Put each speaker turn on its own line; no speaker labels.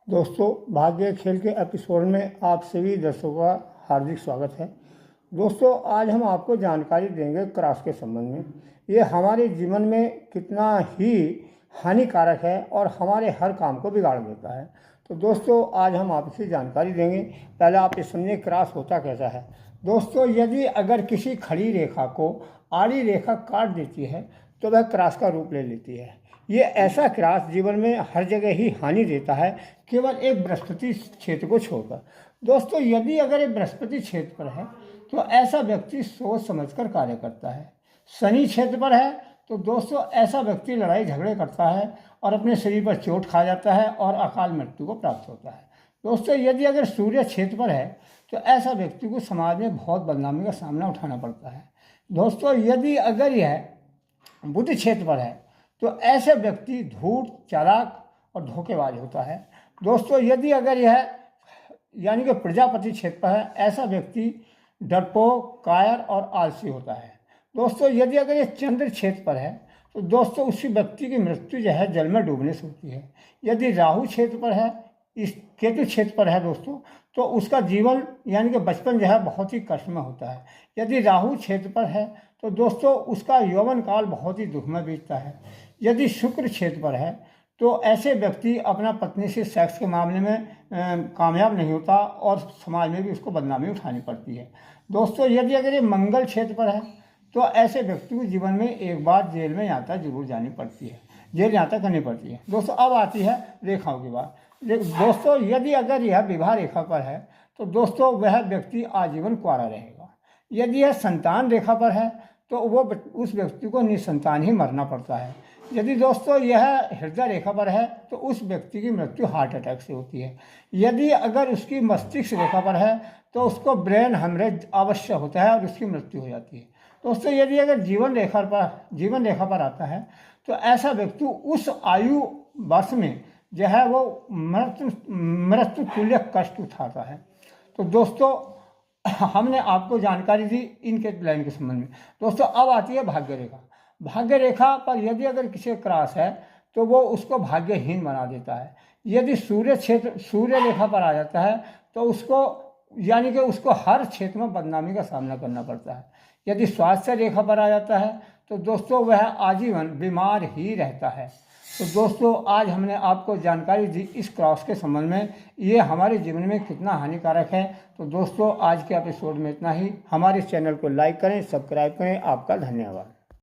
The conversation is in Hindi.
दोस्तों, भाग्य खेल के एपिसोड में आप सभी दर्शकों का हार्दिक स्वागत है। दोस्तों, आज हम आपको जानकारी देंगे क्रॉस के संबंध में। ये हमारे जीवन में कितना ही हानिकारक है और हमारे हर काम को बिगाड़ देता है। तो दोस्तों, आज हम आपसे जानकारी देंगे। पहले आप ये समझें क्रॉस होता कैसा है। दोस्तों, यदि अगर किसी खड़ी रेखा को आड़ी रेखा काट देती है तो वह क्रॉस का रूप ले लेती है। ये ऐसा क्रॉस जीवन में हर जगह ही हानि देता है, केवल एक बृहस्पति क्षेत्र को छोड़कर। दोस्तों, यदि अगर ये बृहस्पति क्षेत्र पर है तो ऐसा व्यक्ति सोच समझकर कार्य करता है। शनि क्षेत्र पर है तो दोस्तों ऐसा व्यक्ति लड़ाई झगड़े करता है और अपने शरीर पर चोट खा जाता है और अकाल मृत्यु को प्राप्त होता है। दोस्तों, यदि अगर सूर्य क्षेत्र पर है तो ऐसा व्यक्ति को समाज में बहुत बदनामी का सामना उठाना पड़ता है। दोस्तों, यदि अगर यह बुध क्षेत्र पर है तो ऐसे व्यक्ति धूर्त, चालाक और धोखेबाज होता है। दोस्तों, यदि अगर यह यानी कि प्रजापति क्षेत्र पर है, ऐसा व्यक्ति डरपोक, कायर और आलसी होता है। दोस्तों, यदि अगर ये चंद्र क्षेत्र पर है तो दोस्तों उसी व्यक्ति की मृत्यु जो है जल में डूबने से होती है। यदि राहु क्षेत्र पर है, इस केतु क्षेत्र पर है दोस्तों, तो उसका जीवन यानी कि बचपन जो है बहुत ही कष्ट में होता है। यदि राहु क्षेत्र पर है तो दोस्तों उसका यौवन काल बहुत ही दुख में बीतता है। यदि शुक्र क्षेत्र पर है तो ऐसे व्यक्ति अपना पत्नी से सेक्स के मामले में कामयाब नहीं होता और समाज में भी उसको बदनामी उठानी पड़ती है। दोस्तों, यदि अगर ये मंगल क्षेत्र पर है तो ऐसे व्यक्ति को जीवन में एक बार जेल में यात्रा जरूर जानी पड़ती है, जेल यात्रा करनी पड़ती है। दोस्तों, अब आती है रेखाओं की बात। दोस्तों, यदि अगर यह विवाह रेखा पर है तो दोस्तों वह व्यक्ति आजीवन कुंवारा रहेगा। यदि यह संतान रेखा पर है तो वो उस व्यक्ति को निसंतान ही मरना पड़ता है। यदि दोस्तों यह हृदय रेखा पर है तो उस व्यक्ति की मृत्यु हार्ट अटैक से होती है। यदि अगर उसकी मस्तिष्क रेखा पर है तो उसको ब्रेन हेमरेज अवश्य होता है और उसकी मृत्यु हो जाती है। दोस्तों, यदि अगर जीवन रेखा पर आता है तो ऐसा व्यक्ति उस आयु वर्ष में जो है वो मृत्यु तुल्य कष्ट उठाता है। तो दोस्तों, हमने आपको जानकारी दी इनके प्लान के संबंध में। दोस्तों, अब आती है भाग्य रेखा। भाग्य रेखा पर यदि अगर किसी क्रॉस है तो वो उसको भाग्यहीन बना देता है। यदि सूर्य रेखा पर आ जाता है तो उसको यानी कि उसको हर क्षेत्र में बदनामी का सामना करना पड़ता है। यदि स्वास्थ्य रेखा पर आ जाता है तो दोस्तों वह आजीवन बीमार ही रहता है। तो दोस्तों, आज हमने आपको जानकारी दी इस क्रॉस के संबंध में, ये हमारे जीवन में कितना हानिकारक है। तो दोस्तों, आज के एपिसोड में इतना ही। हमारे चैनल को लाइक करें, सब्सक्राइब करें। आपका धन्यवाद।